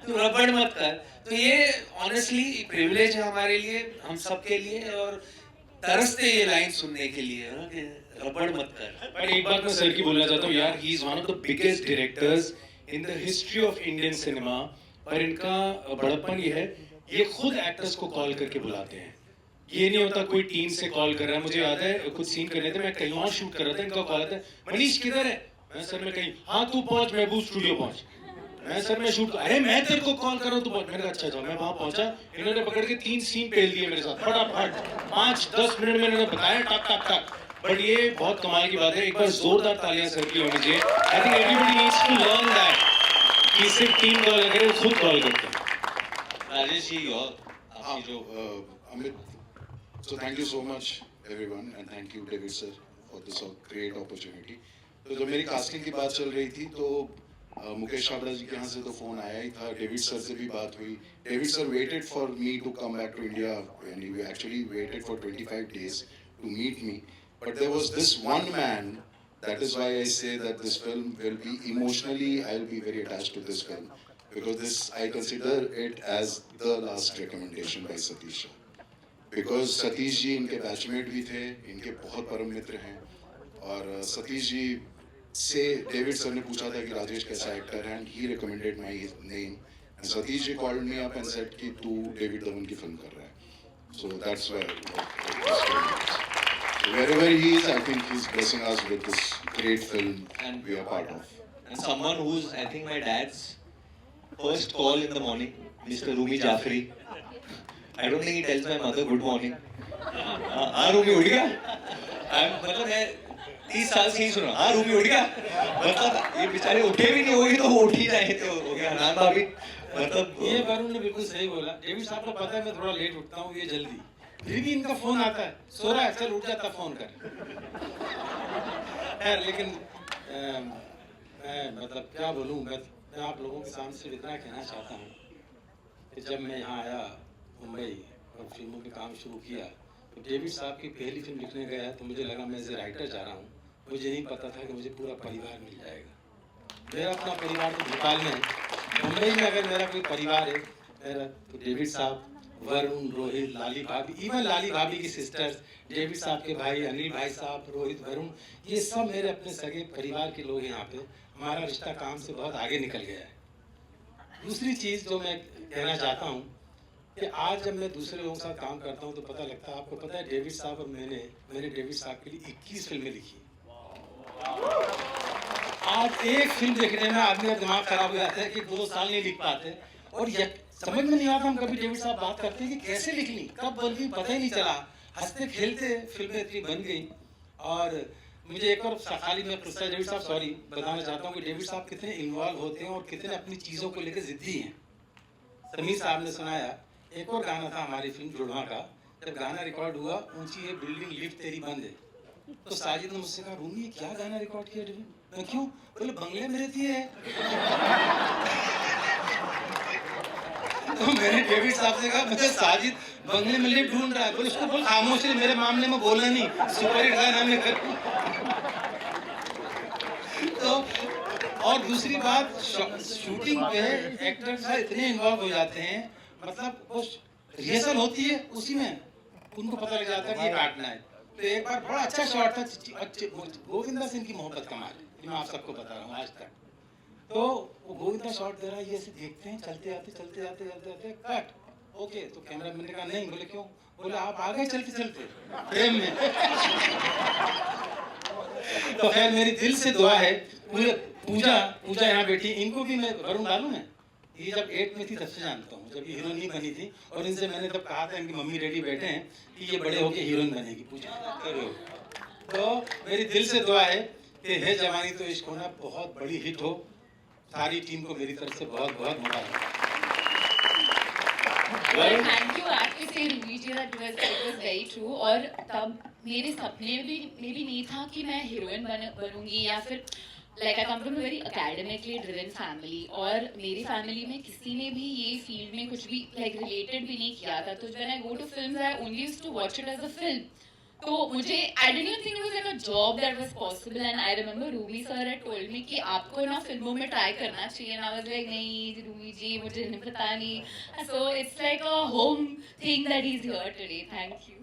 तू रबड़ मत कर। तो ये ऑनेस्टली प्रिविलेज है हमारे लिए, हम सब के लिए, और तरसते ये लाइन सुनने के लिए ना कि रबड़ मत कर। पर एक बात मैं सर की बोलना चाहता हूँ यार, he is one of the biggest directors in the history of Indian cinema. पर इनका बड़प्पन ये है, ये खुद एक्टर्स को कॉल करके बुलाते हैं। ये नहीं होता कोई टीम से कॉल कर रहा है। मुझे याद है कुछ सीन करने थे, मैं कहीं और शूट कर रहा था, इनका कॉल आता है, मनीष किधर है? मैं सर मैं कहीं, हाँ तू पहुंच महबूब स्टूडियो पहुंच। मैं सर मैं शूट, अरे मैं तेरे को कॉल कर रहा हूँ तू पहुंच। मैंने कहा अच्छा मैं वहां पहुंचा, इन्होंने पकड़ के 3 सीन पेल दिए मेरे साथ फटाफट, 5-10 मिनट में इन्होंने बताया टक टक टक। बट ये बहुत कमाल की बात है, एक बार जोरदार तालियां सर की होनी चाहिए। I think everybody needs to learn that कि सिर्फ टीम कॉल ना करे, खुद कॉल करते हैं। राजेश जी और आपकी जो Amit, so thank you so much everyone and thank you David sir for this great opportunity. तो जब मेरी कास्टिंग की बात चल रही थी तो मुकेश छाबड़ा जी के यहाँ से तो फोन आया ही था, डेविड सर से भी बात हुई। David sir waited for me to come back to India and he actually waited for 25 days to meet me, but there was this one man, that is why I say that this film will be emotionally, I'll be very attached to this film because this I consider it as the last recommendation by Satish sir. Because Satish ji इनके batchmate भी थे, इनके बहुत परम मित्र हैं। और सतीश जी से David sir ने पूछा था कि राजेश कैसा एक्टर है, and he recommended my name and Satish ji called me up and said कि तू डेविड धवन की फिल्म कर रहा है। So that's wherever he is, I think he's blessing us with this great film and we are part of. And someone who's, I think, my dad's first call in the morning, Mr. Rumi Jafri. I don't think he tells my mother good morning. हाँ रूमी उठ गया। मतलब मैं 30 साल से ही सुना, हाँ रूमी उठ गया। मतलब ये बेचारे उठे भी नहीं होगी तो वो उठ ही जाए तो हो गया। नान भाभी मतलब ये वरुण ने बिल्कुल सही बोला। डेविड साहब को पता है मैं थोड़ा लेट उठता हूँ, ये जल्दी, फिर भी इनका फोन आता है, सो रहा है चल उठ जाता फोन कर। खैर लेकिन मैं मतलब क्या बोलूँ, मैं आप लोगों के सामने सिर्फ इतना कहना चाहता हूँ कि जब मैं यहाँ आया मुंबई और फिल्मों में काम शुरू किया तो डेविड साहब की पहली फिल्म लिखने गया तो मुझे लगा मैं एज ए राइटर जा रहा हूँ। मुझे नहीं पता था कि मुझे पूरा परिवार मिल जाएगा। मेरा अपना परिवार तो भोपाल में है, मुंबई में अगर मेरा कोई परिवार है मेरा तो डेविड साहब, वरुण, रोहित, लाली भाभी, इवन लाली भाभी की सिस्टर्स, डेविड साहब के भाई अनिल भाई साहब, रोहित, वरुण, ये सब मेरे अपने सगे परिवार के लोग हैं यहाँ पे। हमारा रिश्ता काम से बहुत आगे निकल गया है। दूसरी चीज़ जो मैं कहना चाहता हूँ कि आज जब मैं दूसरे लोगों के साथ काम करता हूँ तो पता लगता है, आपको पता है डेविड साहब और मैंने डेविड साहब के लिए 21 फिल्में लिखी। आज एक फिल्म देखने में आदमी का दिमाग खराब हो जाता है कि 2 साल नहीं लिख पाते, और समझ में नहीं आता। हम कभी डेविड साहब बात करते हैं कि कैसे लिख ली, कब बन गई, पता ही नहीं चला, हंसते खेलते फिल्में इतनी बन गई। और मुझे एक और खाली मैं डेविड साहब सॉरी बताना चाहता हूँ कि डेविड साहब कितने इन्वॉल्व होते हैं और कितने अपनी चीज़ों को लेकर जिद्दी हैं। समीर साहब ने सुनाया, एक और गाना था हमारी फिल्म जुड़वा का, जब गाना रिकॉर्ड हुआ, ऊंची ये बिल्डिंग लिफ्ट तेरी बंद है, तो साजिद ने मुझसे कहा रूमी ये क्या गाना रिकॉर्ड किया डेविड? मैं क्यों? बोले बंगले में रहती है। तो मैंने डेविड साहब से कहा, मुझे साजिद बंगले में लिफ्ट ढूंढ रहा है। बोले उसको बोल खामोशी, मेरे मामले में बोलना नहीं, सुपर हिट गाना हमने कर। तो और दूसरी बात, शूटिंग पे एक्टर्स इतने इन्वॉल्व हो जाते हैं, मतलब वो रिहर्सल होती है उसी में उनको पता लग जाता है कि ये काटना है। तो एक बार बड़ा अच्छा शॉट था गोविंदा सिंह की मोहब्बत का माल, मैं आप सबको बता रहा हूँ आज तक। तो वो गोविंदा शॉट दे रहा है, ये ऐसे देखते हैं, चलते जाते कट, ओके। तो कैमरा मैन ने कहा नहीं। बोले क्यों? बोले आप आ गए चलते चलते फ्रेम में। तो खैर मेरी दिल से दुआ है, पूजा यहाँ बैठी, इनको भी मैं वरुण डालूं मैं? ये जब 8 में थी तब से जानता हूँ, जब ये हीरोइन नहीं बनी थी, और इनसे मैंने तब कहा था इनकी मम्मी डैडी बैठे हैं कि ये बड़े होके हीरोइन बनेगी। पूजा करो। तो मेरी दिल से दुआ है कि है जवानी तो इश्क होना बहुत बड़ी हिट हो। सारी टीम को मेरी तरफ से बहुत बहुत मुबारक। Well, thank you. I have to say, Ruby, that it was very true. और तब मेरे सपने में भी नहीं था कि मैं हीरोइन बनूंगी या फिर like I come from a very academically driven family और मेरी फैमिली में किसी ने भी ये फील्ड में कुछ भी like related भी नहीं किया था। तो when I go to films, I only used to watch it as a film. तो मुझे I didn't even think it was like a job that was possible, and I remember Ruby sir had told me कि आपको ना फिल्मों में try करना चाहिए, and I was like नहीं Ruby जी मुझे नहीं पता नहीं. So it's like a home thing that he's here today. Thank you.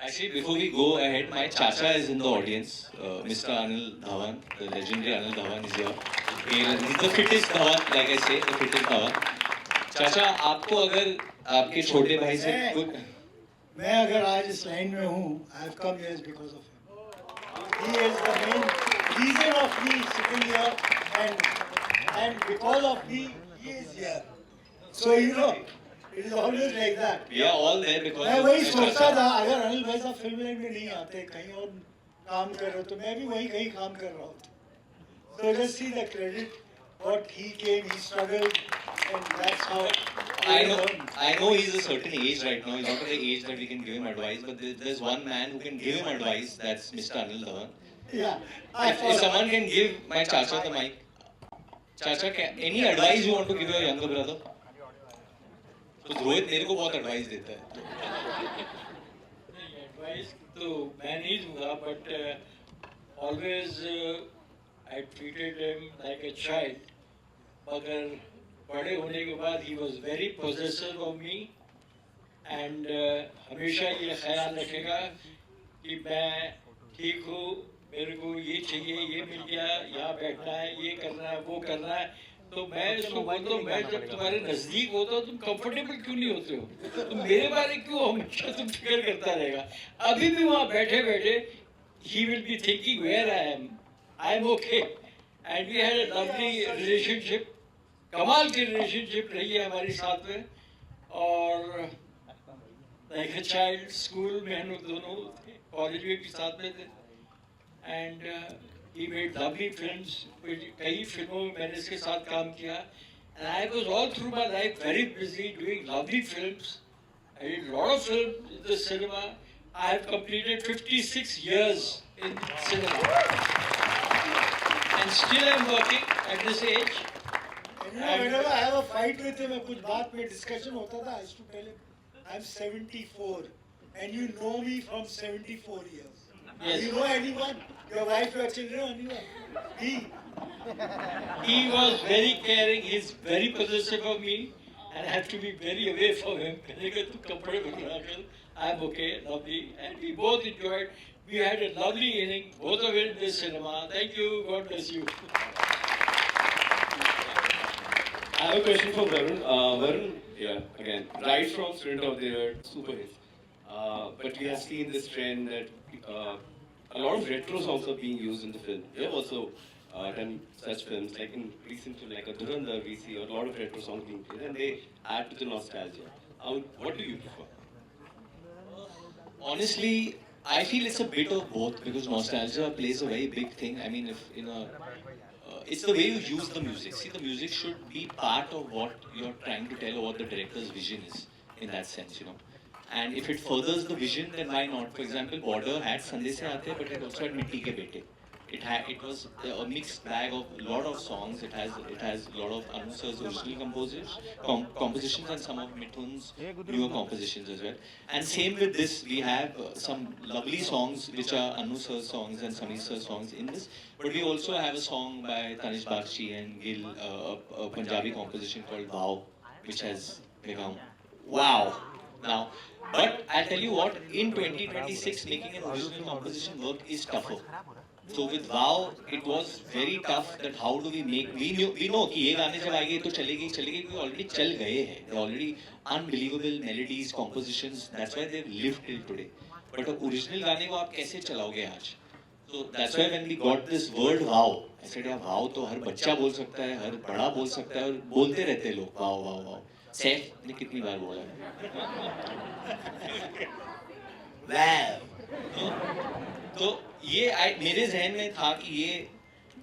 Actually, before we go ahead, my chacha is in the audience. Mr. Anil Dhawan, the legendary Anil Dhawan is here. He's the fittest Dhawan, like I say, the fittest Dhawan. चाचा, आपको अगर आपके छोटे भाई से कुछ मैं अगर आज इस लाइन में हूँ, I have come here because of him. He is the main reason of me sitting here, and because of me, he is here. So you know, it is always like that. We are all there because. मैं वही सोचता था, अगर अनिल भाई साहब film line में नहीं आते, कहीं और काम कर रहे हो, तो मैं भी वहीं कहीं काम कर रहा हूँ. So just see the credit, what he came, he struggled, and that's how. I know he's a certain age right now. He's not at the age that we can give him advice, but there's one man who can give him advice. That's Mr. Anil Dhawan. Yeah. If someone can give my chacha the mic, chacha, any advice you want to give your younger brother? तो रोहित मेरे को बहुत advice देता है. Advice तो मैं नहीं दूंगा, but always I treated him like a child. मगर बड़े होने के बाद he was very possessive of me, and हमेशा ये ख्याल रखेगा कि मैं ठीक हूँ, मेरे को ये चाहिए, ये मिल गया, यहाँ बैठना है, ये करना है, वो करना है. तो मैं इसको बोलता हूँ, मैं जब तुम्हारे नजदीक होता हूँ तुम कंफर्टेबल क्यों नहीं होते हो, तो मेरे बारे क्यों हमेशा तुम फिक्र करता रहेगा. अभी भी वहाँ बैठे बैठे he will be thinking where I am okay, and we had a lovely relationship. कमाल की रिलेशनशिप रही है हमारे साथ में, और लाइक अ चाइल्ड. स्कूल में हम लोग दोनों थे, कॉलेज में भी साथ में थे, and he made lovely films. कई फिल्मों में मैंने इसके साथ काम किया, and I was all through my life very busy doing lovely films. I did lot of films in the cinema. I have completed 56 years in cinema, and still I'm working at this age. Whenever I have a fight with him, कुछ बात में discussion होता था, I used to tell him, I'm 74, and you know me from 74 years. Yes. You know anyone? Your wife, your children, anyone? He was very caring. He's very possessive of me, and I have to be very away from him. मैंने कहा तू कपड़े बदला कर, I'm okay, lovely, and we both enjoyed. We had a lovely evening, both of it in the cinema. Thank you. God bless you. I have a question for Varun. Varun, yeah, again, right from Student of the Year, super hits. But we have seen this trend that a lot of retro songs are being used in the film. You have also done such films, like in recent film, like a Durandar, we see a lot of retro songs being played, and they add to the nostalgia. What do you prefer? Honestly, I feel it's a bit of both, because nostalgia plays a very big thing. I mean, if in a it's the way you use the music. See, the music should be part of what you're trying to tell or what the director's vision is, in that sense, you know. And if it furthers the vision, then why not? For example, Border had Sande Se Aate, but it also had Mitti Ke Bete. It was a mixed bag of a lot of songs. It has a lot of Anu sir's original compositions and some of Mithun's newer compositions as well. And same with this, we have some lovely songs which are Anu sir's songs and Sameer sir's songs in this. But we also have a song by Tanish Bakshi and Gil, a Punjabi composition called Wow, which has become wow now. But I'll tell you what, in 2026, making an original composition work is tougher. So with Wow, it was very tough that how do we make, we know कि ये गाने जब आएंगे तो चलेगी क्योंकि already चल गए हैं. They're already unbelievable melodies, compositions. That's why they've lived till today. But original गाने को आप कैसे चलाओगे आज? So that's why when we got this word wow, I said यार wow तो हर बच्चा बोल सकता है, हर बड़ा बोल सकता है और बोलते रहते हैं लोग wow wow wow. सैफ ने कितनी बार बोला है? Wow. तो ये मेरे जहन में था कि ये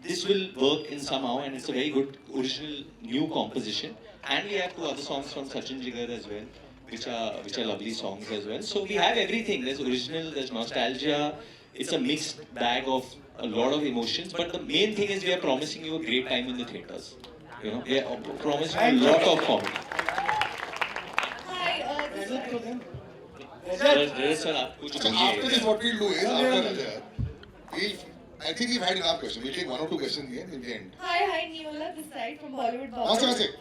this will work in somehow and it's a very good original new composition and we have two other songs from Sachin Jigar as well which are lovely songs as well. So we have everything. There's original, there's nostalgia. It's a mixed bag of a lot of emotions, but the main thing is we are promising you a great time in the theatres. You know, we are promising you a lot of comedy. Hi, Sir, आप कुछ So after this, what we'll do is, I think we've had enough questions. We'll take one or two questions here in the end. Hi, Neola this side from Bollywood.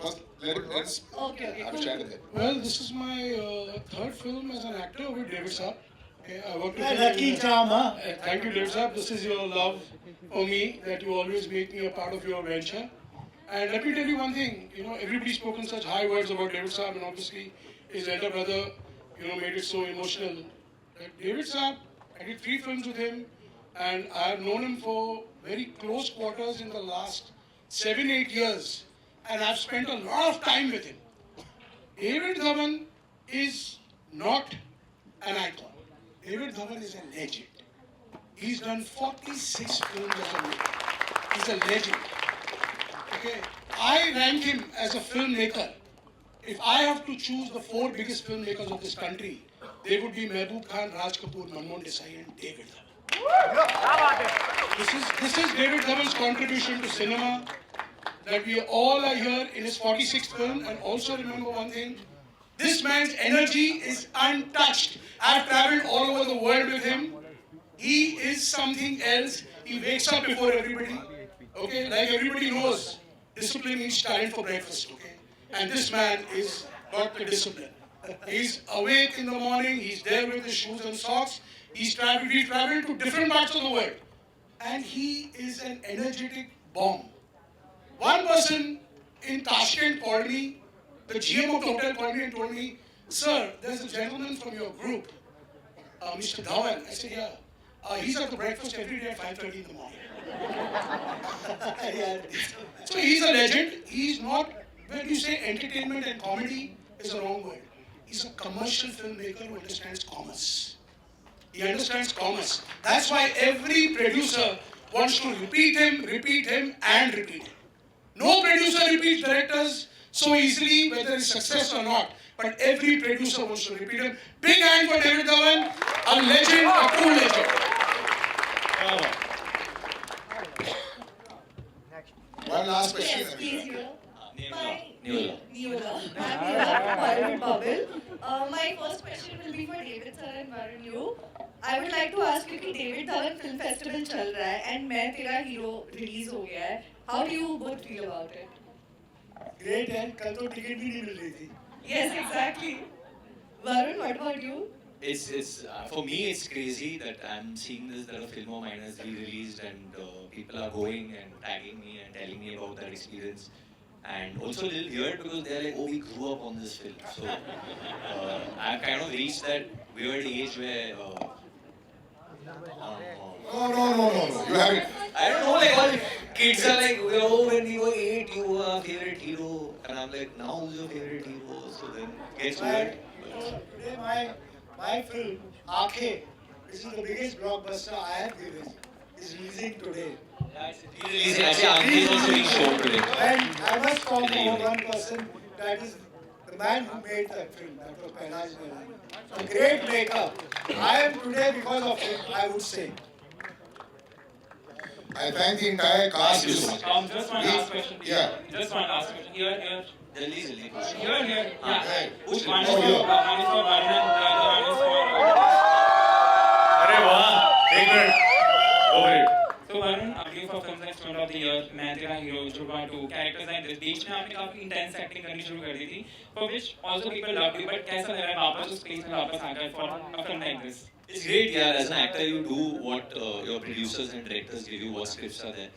First, let's Okay. understand it. Well, this is my third film as an actor with David Saab. Okay, I worked with him. Lucky charm, huh? Thank you, David Saab. This is your love for me, that you always make me a part of your venture. And let me tell you one thing, you know, everybody's spoken such high words about David Saab, and obviously his elder brother, you know, made it so emotional. David Saab, I did 3 films with him, and I have known him for very close quarters in the last 7-8 years, and I've spent a lot of time with him. David Dhawan is not an icon. David Dhawan is a legend. He's done 46 films as a maker. He's a legend. Okay, I rank him as a filmmaker. If I have to choose the 4 biggest filmmakers of this country, they would be Mehboob Khan, Raj Kapoor, Manmohan Desai, and David Dhawan. This is David Dhawan's contribution to cinema, that we all are here in his 46th film. And also remember one thing, this man's energy is untouched. I've traveled all over the world with him. He is something else. He wakes up before everybody. Okay, like everybody knows, discipline means talent for breakfast. Okay, and this man is got the discipline. He's awake in the morning. He's there with his shoes and socks. We traveled to different parts of the world, and he is an energetic bomb. One person in Tashkent called me, the GM of the hotel called me and told me, "Sir, there's a gentleman from your group, Mr. Dhawan." I said, "Yeah, he's at the breakfast every day at 5:30 in the morning." So he's a legend. He's not, when you say entertainment and comedy is a wrong word. He's a commercial filmmaker who understands commerce. He understands commerce. That's why every producer wants to repeat him, and repeat him. No producer repeats directors so easily, whether it's success or not. But every producer wants to repeat him. Big hand for David Dhawan, a legend, a true legend. One last question. Yes, please, Neola. Neola. Neola. I'm Neola from Bollywood Bubble. My first question will be for David sir and Varun you. I would like to ask you कि David Dhawan Film Festival चल रहा है and मैं तेरा hero release हो गया है. How do you both feel about it? Great, and कल तो टिकट भी नहीं मिल रही थी. Yes, exactly. Varun, what about you? It's for me it's crazy that I'm seeing this, that a film of mine has re-released and people are going and tagging me and telling me about that experience, and also a little weird because they're like, oh, we grew up on this film. So I've kind of reached that weird age where No. You haven't. I don't know, like all kids are like, oh, when we were 8 you were our favorite hero, and I'm like, now who's your favorite hero? So then it gets weird. Today my film, Aankhein, this is the biggest blockbuster I have given, is releasing today. Releasing, actually, Aankhein is also being shown today. And I must talk about one person, that is the man who made that film, Dr. Kailaj Narayan. A great maker. I am today because of him, I would say. I thank the entire cast. Just one last question. Yeah. Just one last question. Here. Jaldi. Here. Yeah. Yeah. Push One it. is for Varun, the other one is for. अरे वाह, एक minute, go for it. So Varun, arguing for films like Student of the Year, मैं तेरा hero, जुड़वा 2, characters like this, बीच में आपने काफी intense acting करनी शुरू कर दी थी, for which also people loved you, but कैसा लग रहा है वापस उस place में वापस आकर for a film like this? It's great, yeah. As an actor, you do what your producers and directors give you, what scripts are there.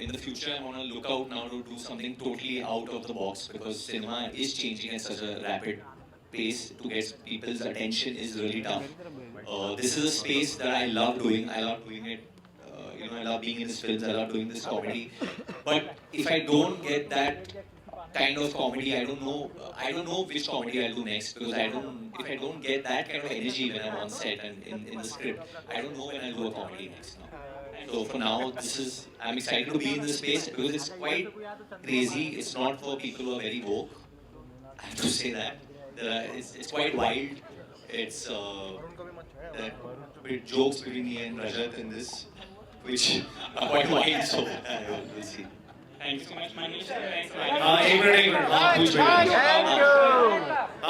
In the future, I want to look out now to do something totally out of the box because cinema is changing at such a rapid pace. To get people's attention is really tough. This is a space that I love doing. I love doing it I love being in his films, I love doing this comedy. But if I don't get that kind of comedy, I don't know which comedy I'll do next, because if I don't get that kind of energy when I'm on set and in the script, I don't know when I'll do a comedy next now. So for now, I'm excited to be in this space because it's quite crazy. It's not for people who are very woke. I have to say that. It's quite wild. It's with jokes between me and Rajat in this, which are quite wild. So we'll see. Thank you so much, Manish. एक minute हाँ पूछ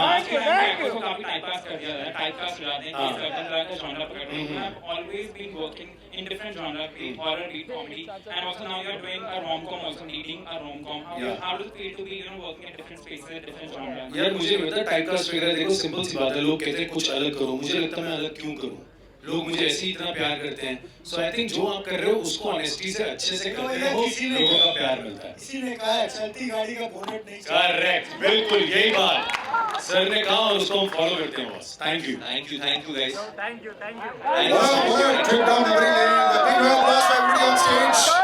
आपको काफी typecast कर दिया है, typecast दिला दें कि सर्टेन तरह का जॉनर पकड़ रहे हैं. I've always been working in different genre, be it horror, be it comedy, and also now you're doing a rom-com, also leading a rom-com. How does it feel to be, working in different spaces, different genres? यार मुझे नहीं पता typecast वगैरह, देखो simple सी बात है, लोग कहते हैं कुछ अलग करो, मुझे लगता है मैं अलग क्यों करूं, लोग मुझे ऐसे ही इतना प्यार करते हैं. सो आई थिंक जो आप कर रहे हो उसको ऑनेस्टी से अच्छे से करते हैं, वो लोगों का प्यार मिलता है. किसी ने कहा है चलती गाड़ी का बोनट नहीं. करेक्ट, बिल्कुल यही बात सर ने कहा और उसको हम फॉलो करते हैं बस. Thank you guys. Trip down memory lane. The big applause for everybody on stage.